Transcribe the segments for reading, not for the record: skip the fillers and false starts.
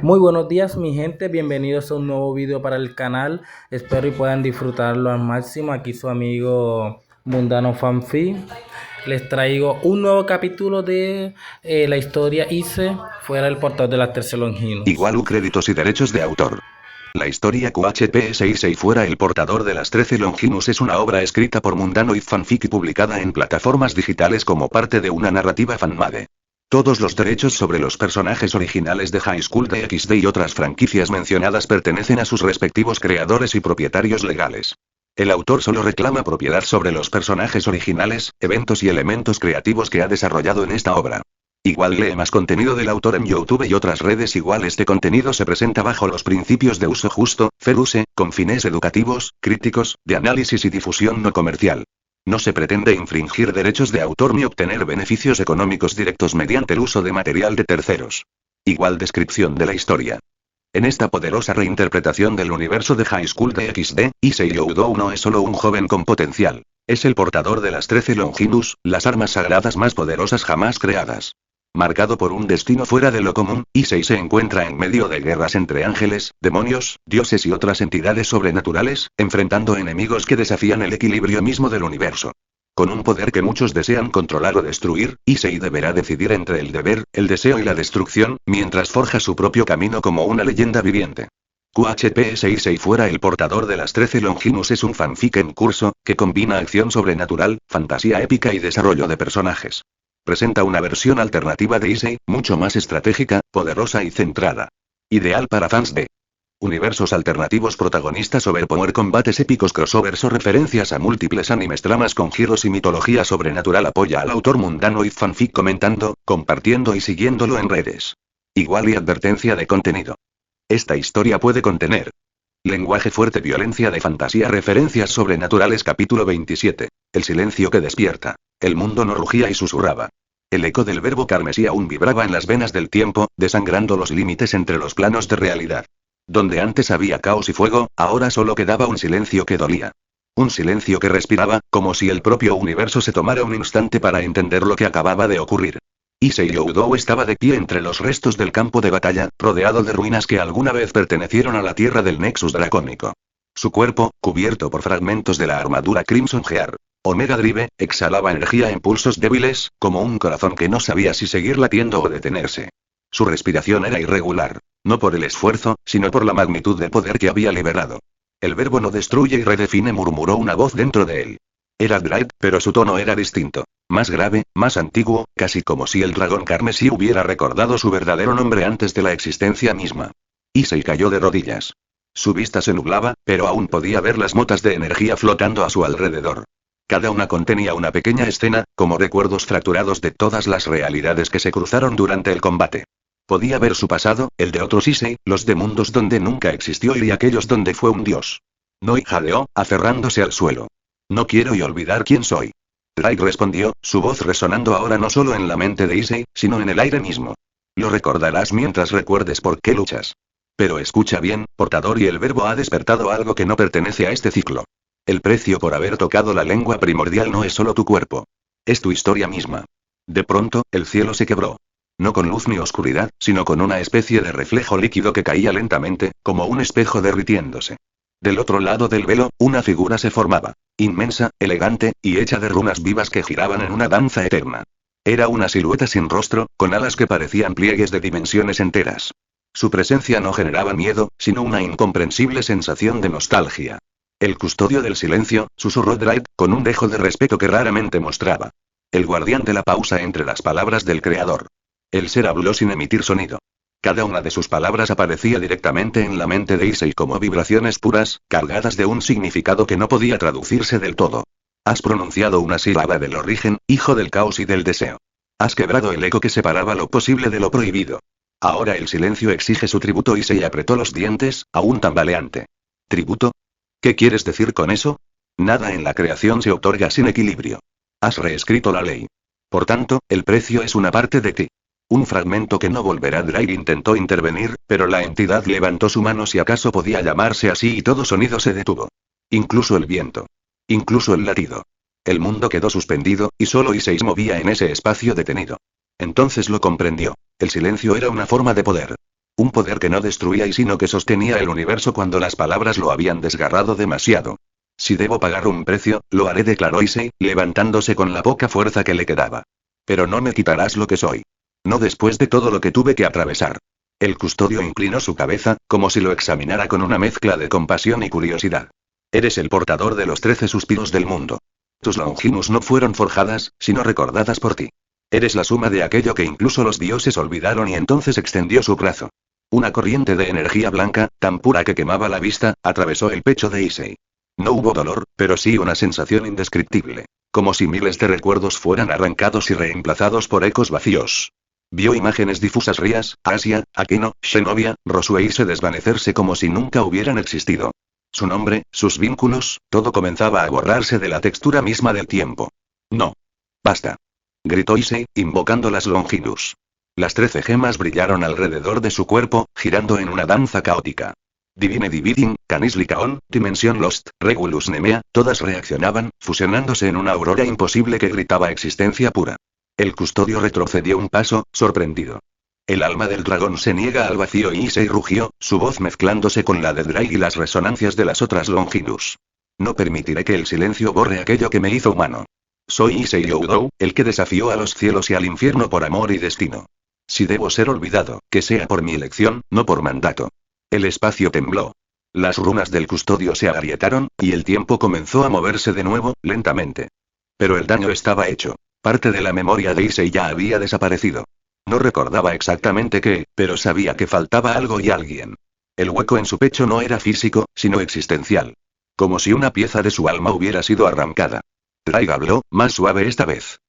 Muy buenos días mi gente, bienvenidos a un nuevo video para el canal. Espero y puedan disfrutarlo al máximo. Aquí su amigo Mundano Fanfi. Les traigo un nuevo capítulo de la historia Ice fuera el portal de las 13 Longinus. Igual créditos y derechos de autor. La historia QHPS y fuera el portador de las 13 Longinus es una obra escrita por Mundano y Fanfic y publicada en plataformas digitales como parte de una narrativa fanmade. Todos los derechos sobre los personajes originales de High School DxD y otras franquicias mencionadas pertenecen a sus respectivos creadores y propietarios legales. El autor solo reclama propiedad sobre los personajes originales, eventos y elementos creativos que ha desarrollado en esta obra. Igual lee más contenido del autor en YouTube y otras redes. Igual este contenido se presenta bajo los principios de uso justo, fair use, con fines educativos, críticos, de análisis y difusión no comercial. No se pretende infringir derechos de autor ni obtener beneficios económicos directos mediante el uso de material de terceros. Igual descripción de la historia. En esta poderosa reinterpretación del universo de High School DxD, Issei Youdou no es solo un joven con potencial. Es el portador de las 13 Longinus, las armas sagradas más poderosas jamás creadas. Marcado por un destino fuera de lo común, Issei se encuentra en medio de guerras entre ángeles, demonios, dioses y otras entidades sobrenaturales, enfrentando enemigos que desafían el equilibrio mismo del universo. Con un poder que muchos desean controlar o destruir, Issei deberá decidir entre el deber, el deseo y la destrucción, mientras forja su propio camino como una leyenda viviente. QHPS Issei fuera el portador de las 13 Longinus es un fanfic en curso, que combina acción sobrenatural, fantasía épica y desarrollo de personajes. Presenta una versión alternativa de Issei, mucho más estratégica, poderosa y centrada. Ideal para fans de universos alternativos, protagonistas, overpower, combates épicos, crossovers o referencias a múltiples animes, tramas con giros y mitología sobrenatural. Apoya al autor Mundano y Fanfic comentando, compartiendo y siguiéndolo en redes. Igual y advertencia de contenido. Esta historia puede contener lenguaje fuerte, violencia de fantasía, referencias sobrenaturales. Capítulo 27. El silencio que despierta. El mundo no rugía y susurraba. El eco del verbo carmesí aún vibraba en las venas del tiempo, desangrando los límites entre los planos de realidad. Donde antes había caos y fuego, ahora solo quedaba un silencio que dolía. Un silencio que respiraba, como si el propio universo se tomara un instante para entender lo que acababa de ocurrir. Issei Youdou estaba de pie entre los restos del campo de batalla, rodeado de ruinas que alguna vez pertenecieron a la tierra del Nexus dracónico. Su cuerpo, cubierto por fragmentos de la armadura Crimson Gear Omega Drive, exhalaba energía en pulsos débiles, como un corazón que no sabía si seguir latiendo o detenerse. Su respiración era irregular, no por el esfuerzo, sino por la magnitud del poder que había liberado. El verbo no destruye y redefine, murmuró una voz dentro de él. Era Drake, pero su tono era distinto. Más grave, más antiguo, casi como si el dragón carmesí hubiera recordado su verdadero nombre antes de la existencia misma. Issei cayó de rodillas. Su vista se nublaba, pero aún podía ver las motas de energía flotando a su alrededor. Cada una contenía una pequeña escena, como recuerdos fracturados de todas las realidades que se cruzaron durante el combate. Podía ver su pasado, el de otros Issei, los de mundos donde nunca existió y aquellos donde fue un dios. No, y jadeó, aferrándose al suelo. No quiero y olvidar quién soy. Drake respondió, su voz resonando ahora no solo en la mente de Issei, sino en el aire mismo. Lo recordarás mientras recuerdes por qué luchas. Pero escucha bien, portador, y el verbo ha despertado algo que no pertenece a este ciclo. El precio por haber tocado la lengua primordial no es solo tu cuerpo. Es tu historia misma. De pronto, el cielo se quebró. No con luz ni oscuridad, sino con una especie de reflejo líquido que caía lentamente, como un espejo derritiéndose. Del otro lado del velo, una figura se formaba. Inmensa, elegante, y hecha de runas vivas que giraban en una danza eterna. Era una silueta sin rostro, con alas que parecían pliegues de dimensiones enteras. Su presencia no generaba miedo, sino una incomprensible sensación de nostalgia. El custodio del silencio, susurró Drake, con un dejo de respeto que raramente mostraba. El guardián de la pausa entre las palabras del creador. El ser habló sin emitir sonido. Cada una de sus palabras aparecía directamente en la mente de Issei como vibraciones puras, cargadas de un significado que no podía traducirse del todo. Has pronunciado una sílaba del origen, hijo del caos y del deseo. Has quebrado el eco que separaba lo posible de lo prohibido. Ahora el silencio exige su tributo. Issei apretó los dientes, aún tambaleante. ¿Tributo? ¿Qué quieres decir con eso? Nada en la creación se otorga sin equilibrio. Has reescrito la ley. Por tanto, el precio es una parte de ti. Un fragmento que no volverá. Drake intentó intervenir, pero la entidad levantó su mano, si acaso podía llamarse así, y todo sonido se detuvo. Incluso el viento. Incluso el latido. El mundo quedó suspendido, y solo Issei movía en ese espacio detenido. Entonces lo comprendió. El silencio era una forma de poder. Un poder que no destruía y sino que sostenía el universo cuando las palabras lo habían desgarrado demasiado. Si debo pagar un precio, lo haré, declaró Issei, levantándose con la poca fuerza que le quedaba. Pero no me quitarás lo que soy. No después de todo lo que tuve que atravesar. El custodio inclinó su cabeza, como si lo examinara con una mezcla de compasión y curiosidad. Eres el portador de los 13 suspiros del mundo. Tus Longinus no fueron forjadas, sino recordadas por ti. Eres la suma de aquello que incluso los dioses olvidaron, y entonces extendió su brazo. Una corriente de energía blanca, tan pura que quemaba la vista, atravesó el pecho de Issei. No hubo dolor, pero sí una sensación indescriptible. Como si miles de recuerdos fueran arrancados y reemplazados por ecos vacíos. Vio imágenes difusas: Rías, Asia, Akeno, Shenovia, Rosueise desvanecerse como si nunca hubieran existido. Su nombre, sus vínculos, todo comenzaba a borrarse de la textura misma del tiempo. No. Basta. Gritó Issei, invocando las Longinus. Las 13 gemas brillaron alrededor de su cuerpo, girando en una danza caótica. Divine Dividing, Canis Lycaon, Dimension Lost, Regulus Nemea, todas reaccionaban, fusionándose en una aurora imposible que gritaba existencia pura. El custodio retrocedió un paso, sorprendido. El alma del dragón se niega al vacío, y Issei rugió, su voz mezclándose con la de Drake y las resonancias de las otras Longinus. No permitiré que el silencio borre aquello que me hizo humano. Soy Issei Youdou, el que desafió a los cielos y al infierno por amor y destino. Si debo ser olvidado, que sea por mi elección, no por mandato. El espacio tembló. Las runas del custodio se agrietaron, y el tiempo comenzó a moverse de nuevo, lentamente. Pero el daño estaba hecho. Parte de la memoria de Issei ya había desaparecido. No recordaba exactamente qué, pero sabía que faltaba algo y alguien. El hueco en su pecho no era físico, sino existencial. Como si una pieza de su alma hubiera sido arrancada. Drake habló, más suave esta vez.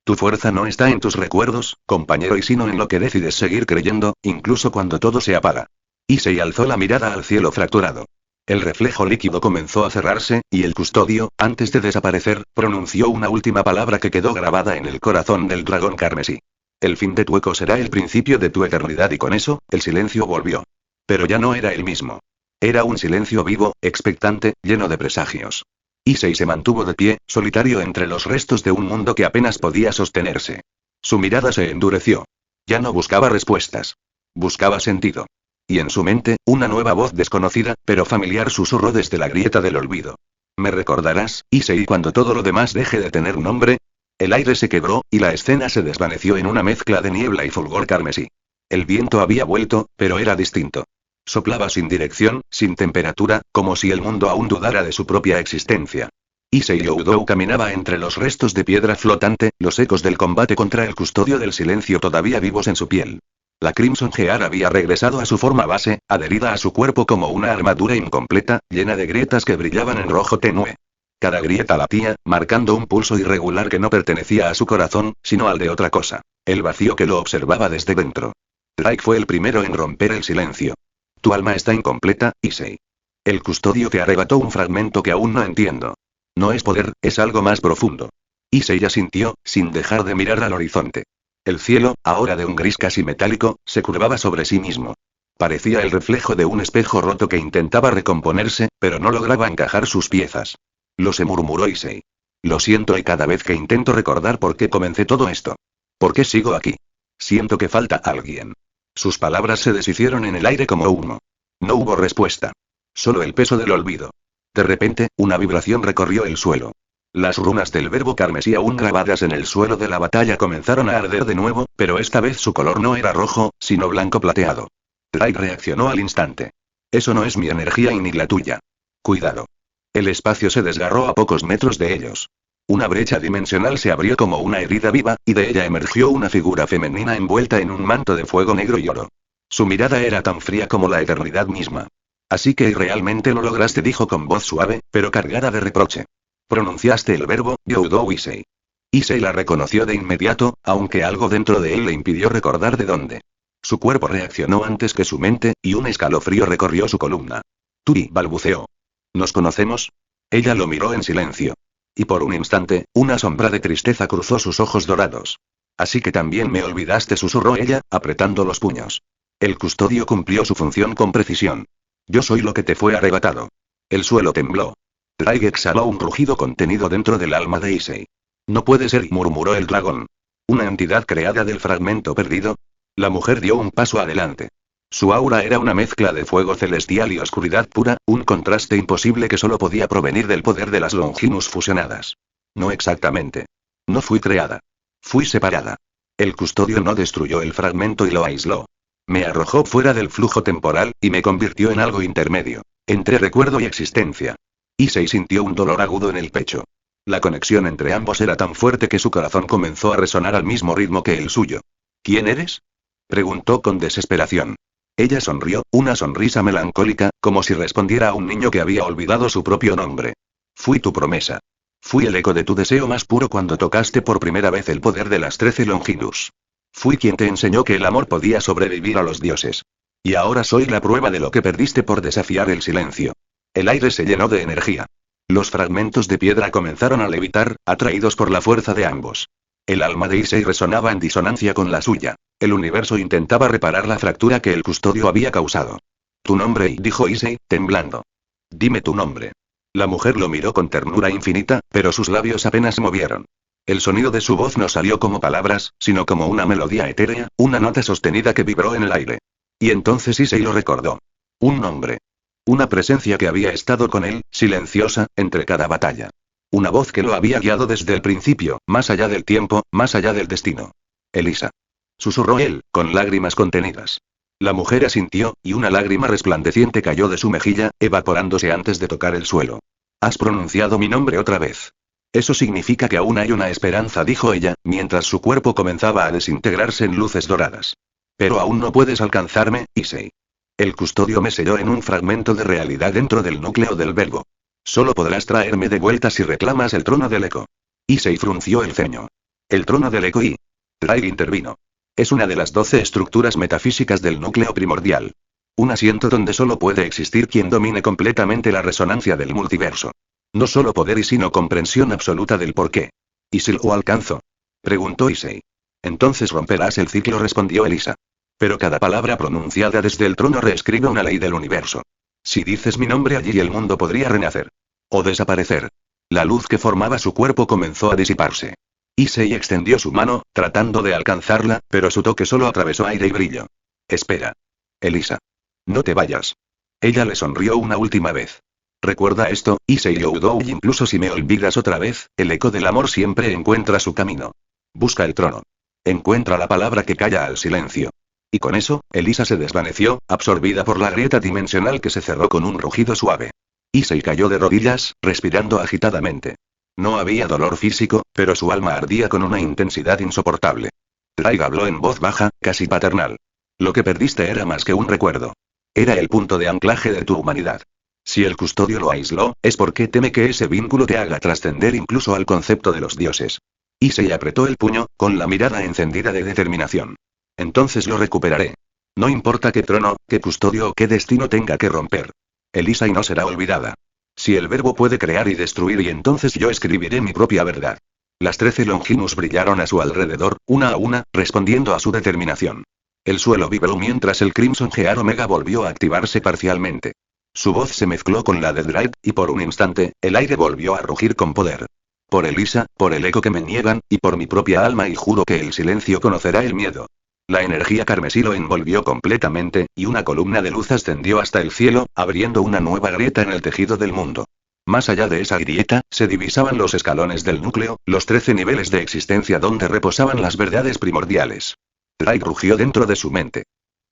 Tu fuerza no está en tus recuerdos, compañero, y sino en lo que decides seguir creyendo, incluso cuando todo se apaga. Issei alzó la mirada al cielo fracturado. El reflejo líquido comenzó a cerrarse, y el custodio, antes de desaparecer, pronunció una última palabra que quedó grabada en el corazón del dragón carmesí. El fin de tu eco será el principio de tu eternidad, y con eso, el silencio volvió. Pero ya no era el mismo. Era un silencio vivo, expectante, lleno de presagios. Issei se mantuvo de pie, solitario entre los restos de un mundo que apenas podía sostenerse. Su mirada se endureció. Ya no buscaba respuestas. Buscaba sentido. Y en su mente, una nueva voz desconocida, pero familiar, susurró desde la grieta del olvido. ¿Me recordarás, Issei, cuando todo lo demás deje de tener nombre? El aire se quebró, y la escena se desvaneció en una mezcla de niebla y fulgor carmesí. El viento había vuelto, pero era distinto. Soplaba sin dirección, sin temperatura, como si el mundo aún dudara de su propia existencia. Issei Youdou caminaba entre los restos de piedra flotante, los ecos del combate contra el custodio del silencio todavía vivos en su piel. La Crimson Gear había regresado a su forma base, adherida a su cuerpo como una armadura incompleta, llena de grietas que brillaban en rojo tenue. Cada grieta latía, marcando un pulso irregular que no pertenecía a su corazón, sino al de otra cosa. El vacío que lo observaba desde dentro. Drake fue el primero en romper el silencio. Tu alma está incompleta, Issei. El custodio te arrebató un fragmento que aún no entiendo. No es poder, es algo más profundo. Issei asintió, sin dejar de mirar al horizonte. El cielo, ahora de un gris casi metálico, se curvaba sobre sí mismo. Parecía el reflejo de un espejo roto que intentaba recomponerse, pero no lograba encajar sus piezas. Lo sé, murmuró Issei. Lo siento, y cada vez que intento recordar por qué comencé todo esto. ¿Por qué sigo aquí? Siento que falta alguien. Sus palabras se deshicieron en el aire como humo. No hubo respuesta. Solo el peso del olvido. De repente, una vibración recorrió el suelo. Las runas del verbo carmesí aún grabadas en el suelo de la batalla comenzaron a arder de nuevo, pero esta vez su color no era rojo, sino blanco plateado. Drake reaccionó al instante. Eso no es mi energía y ni la tuya. Cuidado. El espacio se desgarró a pocos metros de ellos. Una brecha dimensional se abrió como una herida viva, y de ella emergió una figura femenina envuelta en un manto de fuego negro y oro. Su mirada era tan fría como la eternidad misma. Así que realmente lo lograste, dijo con voz suave, pero cargada de reproche. Pronunciaste el verbo, Youdou Issei. Issei la reconoció de inmediato, aunque algo dentro de él le impidió recordar de dónde. Su cuerpo reaccionó antes que su mente, y un escalofrío recorrió su columna. Turi, balbuceó. ¿Nos conocemos? Ella lo miró en silencio. Y por un instante, una sombra de tristeza cruzó sus ojos dorados. Así que también me olvidaste, susurró ella, apretando los puños. El custodio cumplió su función con precisión. Yo soy lo que te fue arrebatado. El suelo tembló. Drake exhaló un rugido contenido dentro del alma de Issei. No puede ser, murmuró el dragón. ¿Una entidad creada del fragmento perdido? La mujer dio un paso adelante. Su aura era una mezcla de fuego celestial y oscuridad pura, un contraste imposible que solo podía provenir del poder de las Longinus fusionadas. No exactamente. No fui creada. Fui separada. El custodio no destruyó el fragmento y lo aisló. Me arrojó fuera del flujo temporal, y me convirtió en algo intermedio, entre recuerdo y existencia. Issei sintió un dolor agudo en el pecho. La conexión entre ambos era tan fuerte que su corazón comenzó a resonar al mismo ritmo que el suyo. ¿Quién eres?, preguntó con desesperación. Ella sonrió, una sonrisa melancólica, como si respondiera a un niño que había olvidado su propio nombre. Fui tu promesa. Fui el eco de tu deseo más puro cuando tocaste por primera vez el poder de las 13 Longinus. Fui quien te enseñó que el amor podía sobrevivir a los dioses. Y ahora soy la prueba de lo que perdiste por desafiar el silencio. El aire se llenó de energía. Los fragmentos de piedra comenzaron a levitar, atraídos por la fuerza de ambos. El alma de Issei resonaba en disonancia con la suya. El universo intentaba reparar la fractura que el custodio había causado. Tu nombre, dijo Issei, temblando. Dime tu nombre. La mujer lo miró con ternura infinita, pero sus labios apenas se movieron. El sonido de su voz no salió como palabras, sino como una melodía etérea, una nota sostenida que vibró en el aire. Y entonces Issei lo recordó. Un nombre. Una presencia que había estado con él, silenciosa, entre cada batalla. Una voz que lo había guiado desde el principio, más allá del tiempo, más allá del destino. Elisa. Susurró él, con lágrimas contenidas. La mujer asintió, y una lágrima resplandeciente cayó de su mejilla, evaporándose antes de tocar el suelo. Has pronunciado mi nombre otra vez. Eso significa que aún hay una esperanza, dijo ella, mientras su cuerpo comenzaba a desintegrarse en luces doradas. Pero aún no puedes alcanzarme, Issei. El custodio me selló en un fragmento de realidad dentro del núcleo del verbo. Solo podrás traerme de vuelta si reclamas el trono del eco. Issei frunció el ceño. El trono del eco y... Drake intervino. Es una de las 12 estructuras metafísicas del núcleo primordial. Un asiento donde solo puede existir quien domine completamente la resonancia del multiverso. No solo poder y sino comprensión absoluta del porqué. ¿Y si lo alcanzo?, preguntó Issei. Entonces romperás el ciclo, respondió Elisa. Pero cada palabra pronunciada desde el trono reescribe una ley del universo. Si dices mi nombre allí, el mundo podría renacer. O desaparecer. La luz que formaba su cuerpo comenzó a disiparse. Issei extendió su mano, tratando de alcanzarla, pero su toque solo atravesó aire y brillo. Espera. Elisa. No te vayas. Ella le sonrió una última vez. Recuerda esto, Issei Youdou, y incluso si me olvidas otra vez, el eco del amor siempre encuentra su camino. Busca el trono. Encuentra la palabra que calla al silencio. Y con eso, Elisa se desvaneció, absorbida por la grieta dimensional que se cerró con un rugido suave. Issei cayó de rodillas, respirando agitadamente. No había dolor físico, pero su alma ardía con una intensidad insoportable. Drake habló en voz baja, casi paternal. Lo que perdiste era más que un recuerdo. Era el punto de anclaje de tu humanidad. Si el custodio lo aisló, es porque teme que ese vínculo te haga trascender incluso al concepto de los dioses. Issei apretó el puño, con la mirada encendida de determinación. Entonces lo recuperaré. No importa qué trono, qué custodio o qué destino tenga que romper. Elisa y no será olvidada. Si el verbo puede crear y destruir, y entonces yo escribiré mi propia verdad. Las 13 Longinus brillaron a su alrededor, una a una, respondiendo a su determinación. El suelo vibró mientras el Crimson Gear Omega volvió a activarse parcialmente. Su voz se mezcló con la de Drake, y por un instante, el aire volvió a rugir con poder. Por Elisa, por el eco que me niegan, y por mi propia alma, y juro que el silencio conocerá el miedo. La energía carmesí lo envolvió completamente, y una columna de luz ascendió hasta el cielo, abriendo una nueva grieta en el tejido del mundo. Más allá de esa grieta, se divisaban los escalones del núcleo, los 13 niveles de existencia donde reposaban las verdades primordiales. Drake rugió dentro de su mente.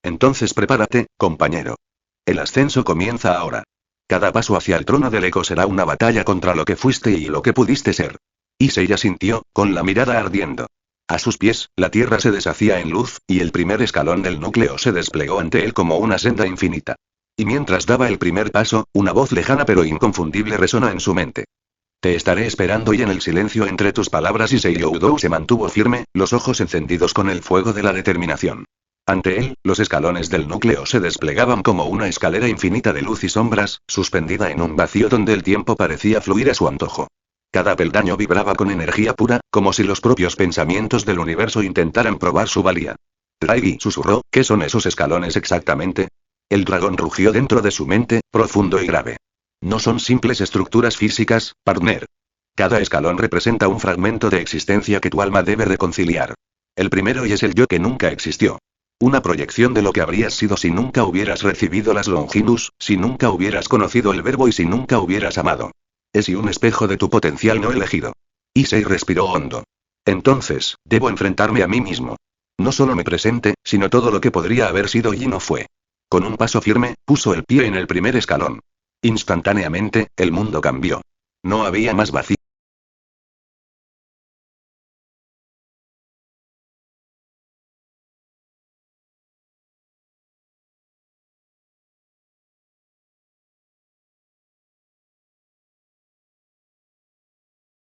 Entonces prepárate, compañero. El ascenso comienza ahora. Cada paso hacia el trono del eco será una batalla contra lo que fuiste y lo que pudiste ser. Issei asintió, con la mirada ardiendo. A sus pies, la tierra se deshacía en luz, y el primer escalón del núcleo se desplegó ante él como una senda infinita. Y mientras daba el primer paso, una voz lejana pero inconfundible resonó en su mente. Te estaré esperando, y en el silencio entre tus palabras Issei Youdou se mantuvo firme, los ojos encendidos con el fuego de la determinación. Ante él, los escalones del núcleo se desplegaban como una escalera infinita de luz y sombras, suspendida en un vacío donde el tiempo parecía fluir a su antojo. Cada peldaño vibraba con energía pura, como si los propios pensamientos del universo intentaran probar su valía. Draghi susurró, ¿qué son esos escalones exactamente? El dragón rugió dentro de su mente, profundo y grave. No son simples estructuras físicas, partner. Cada escalón representa un fragmento de existencia que tu alma debe reconciliar. El primero y es el yo que nunca existió. Una proyección de lo que habrías sido si nunca hubieras recibido las Longinus, si nunca hubieras conocido el verbo y si nunca hubieras amado. Es y un espejo de tu potencial no elegido. Issei respiró hondo. Entonces, debo enfrentarme a mí mismo. No solo mi presente, sino todo lo que podría haber sido y no fue. Con un paso firme, puso el pie en el primer escalón. Instantáneamente, el mundo cambió. No había más vacío.